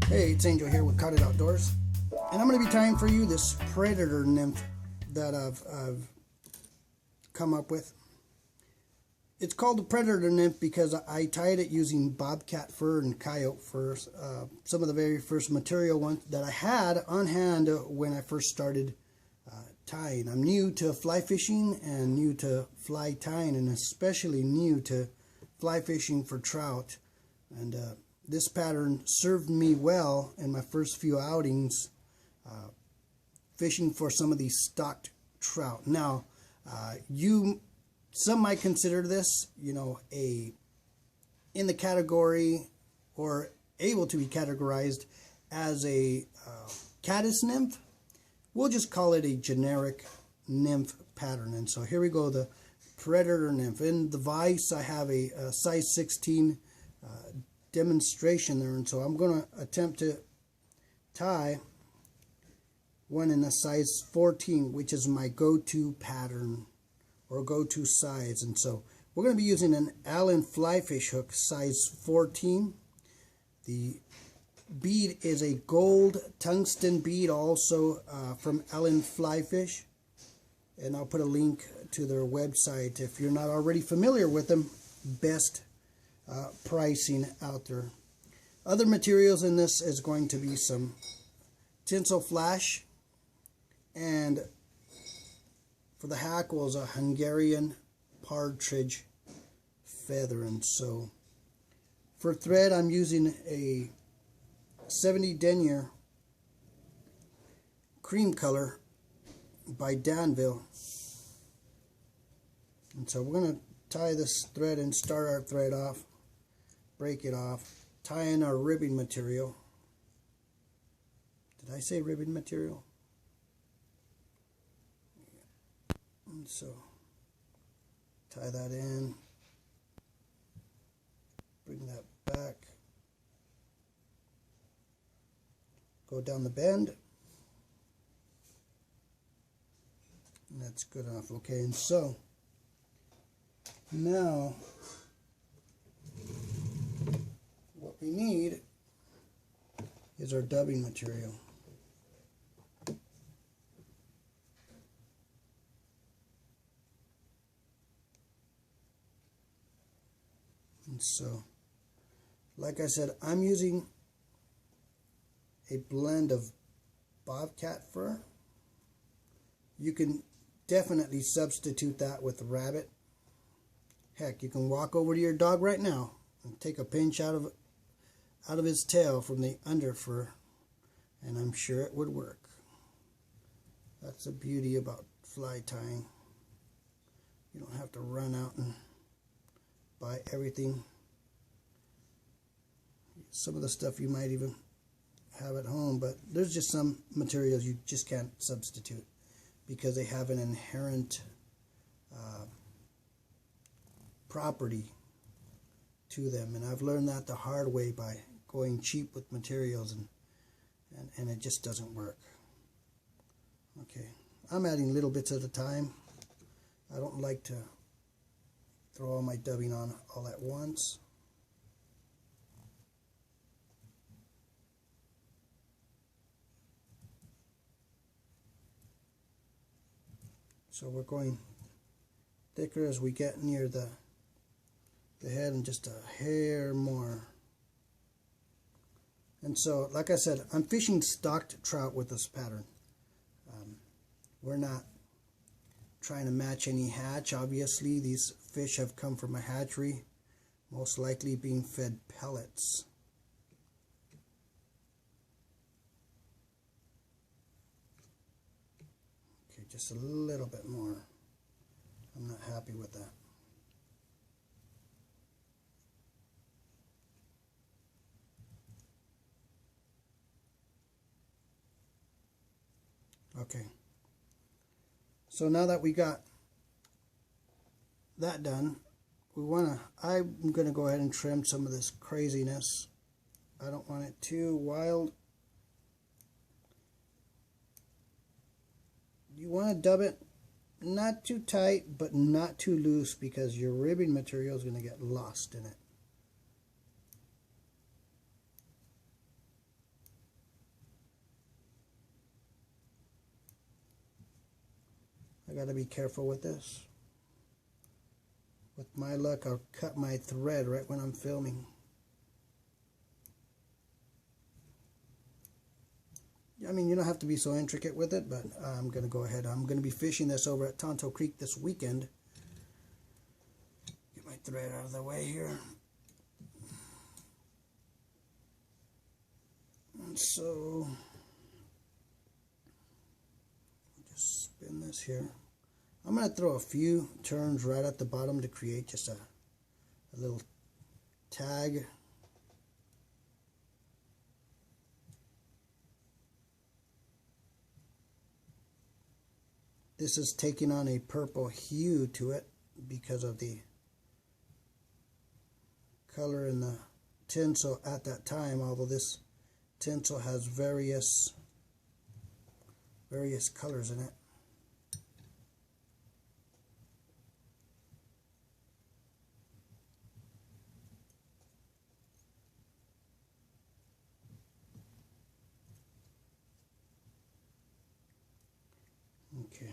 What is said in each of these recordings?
Hey, it's Angel here with Cut It Outdoors, and I'm going to be tying for you this Predator Nymph that I've come up with. It's called the Predator Nymph because I tied it using bobcat fur and coyote fur, some of the very first material ones that I had on hand when I first started tying. I'm new to fly fishing and new to fly tying, and especially new to fly fishing for trout. And this pattern served me well in my first few outings fishing for some of these stocked trout. Now, some might consider this, in the category or able to be categorized as a caddis nymph. We'll just call it a generic nymph pattern. And so here we go, the Predator Nymph. In the vise, I have a size 16 demonstration there, and so I'm going to attempt to tie one in a size 14, which is my go-to pattern or go-to size. And so we're going to be using an Allen fly fish hook size 14. The bead is a gold tungsten bead, also from Allen Fly Fish, and I'll put a link to their website if you're not already familiar with them. Best pricing out there. Other materials in this is going to be some tinsel flash, and for the hackles, a Hungarian partridge feather. And so for thread, I'm using a 70 denier cream color by Danville. And so we're going to tie this thread and start our thread off, break it off, tie in our ribbing material. Did I say ribbing material? And so tie that in, bring that back, go down the bend, and that's good enough. Okay, and so now what we need is our dubbing material. And so, like I said, I'm using a blend of bobcat fur. You can definitely substitute that with rabbit. Heck, you can walk over to your dog right now and take a pinch out of his tail from the under fur, and I'm sure it would work. That's the beauty about fly tying. You don't have to run out and buy everything. Some of the stuff you might even have at home, but there's just some materials you just can't substitute because they have an inherent property to them, and I've learned that the hard way by going cheap with materials, and it just doesn't work. Okay, I'm adding little bits at a time. I don't like to throw all my dubbing on all at once. So we're going thicker as we get near the head, and just a hair more. And so, like I said, I'm fishing stocked trout with this pattern. We're not trying to match any hatch. Obviously, these fish have come from a hatchery, most likely being fed pellets. Okay, just a little bit more. I'm not happy with that. Okay, so now that we got that done, I'm going to go ahead and trim some of this craziness. I don't want it too wild. You want to dub it not too tight, but not too loose, because your ribbing material is going to get lost in it. I gotta be careful with this. With my luck, I'll cut my thread right when I'm filming. I mean, you don't have to be so intricate with it, but I'm gonna go ahead. I'm gonna be fishing this over at Tonto Creek this weekend. Get my thread out of the way here. And so, just spin this here. I'm going to throw a few turns right at the bottom to create just a little tag. This is taking on a purple hue to it because of the color in the tinsel at that time, although this tinsel has various colors in it. Okay,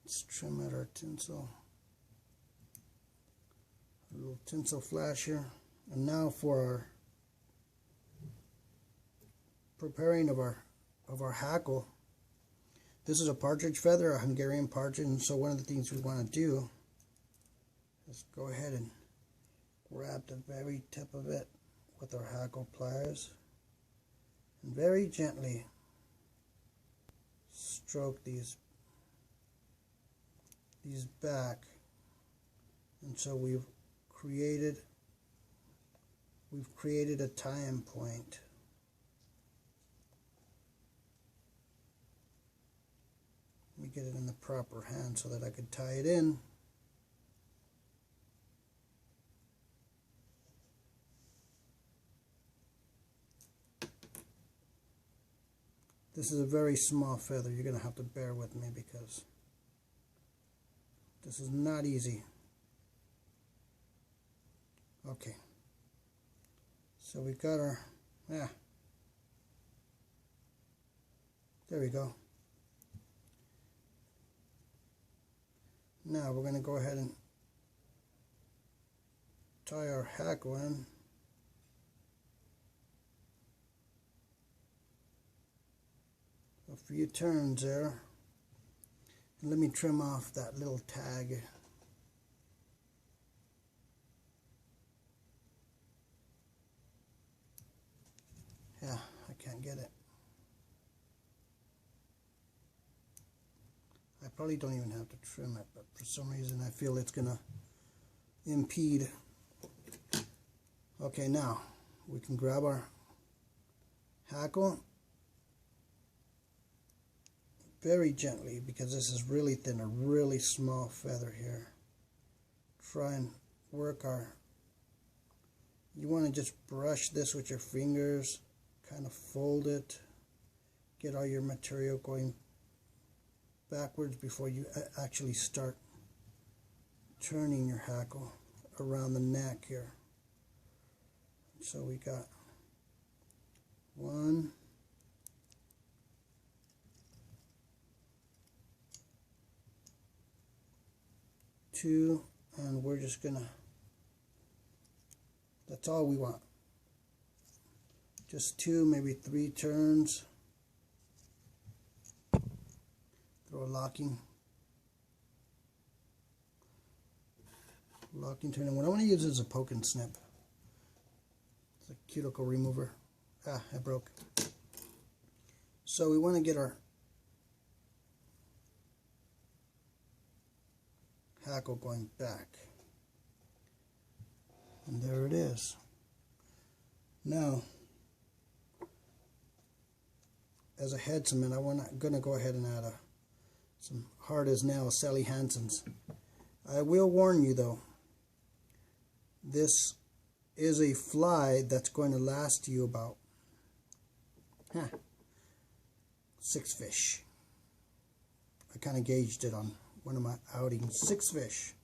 let's trim out our tinsel. A little tinsel flash here. And now for our preparing of our hackle. This is a partridge feather, a Hungarian partridge, and so one of the things we want to do is go ahead and grab the very tip of it with our hackle pliers and very gently stroke these back, and so we've created a tie-in point. Let me get it in the proper hand so that I could tie it in. This is a very small feather. You're going to have to bear with me because this is not easy. Okay. So we've got our, there we go. Now we're going to go ahead and tie our hackle in. A few turns there. And let me trim off that little tag. Yeah, I can't get it. I probably don't even have to trim it, but for some reason I feel it's gonna impede. Okay, now we can grab our hackle very gently, because this is really thin, a really small feather here. Try and work you want to just brush this with your fingers, kind of fold it, get all your material going backwards before you actually start turning your hackle around the neck here. So we got 1, 2, and we're just gonna, that's all we want. Just 2, maybe 3 turns. Throw a locking turn. And what I want to use is a poke and snip. It's a cuticle remover. Ah, it broke. So we want to get our hackle going back. And there it is. Now, as a head cement, I'm going to go ahead and add some hard as nails Sally Hansen's. I will warn you though, this is a fly that's going to last you about 6 fish. I kind of gauged it on one of my outings, 6 fish.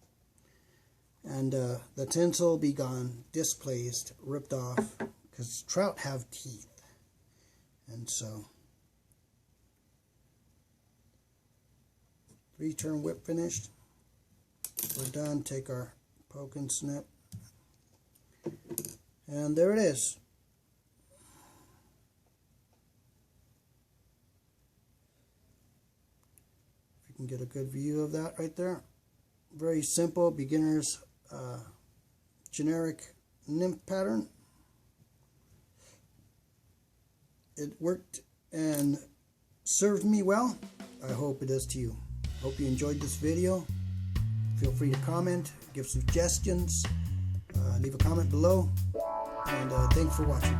And the tinsel will be gone, displaced, ripped off, because trout have teeth. And so 3-turn whip finished. We're done. Take our poke and snip. And there it is. If you can get a good view of that right there. Very simple, beginner's generic nymph pattern. It worked and served me well. I hope it does to you. Hope you enjoyed this video. Feel free to comment, give suggestions, leave a comment below, and thanks for watching.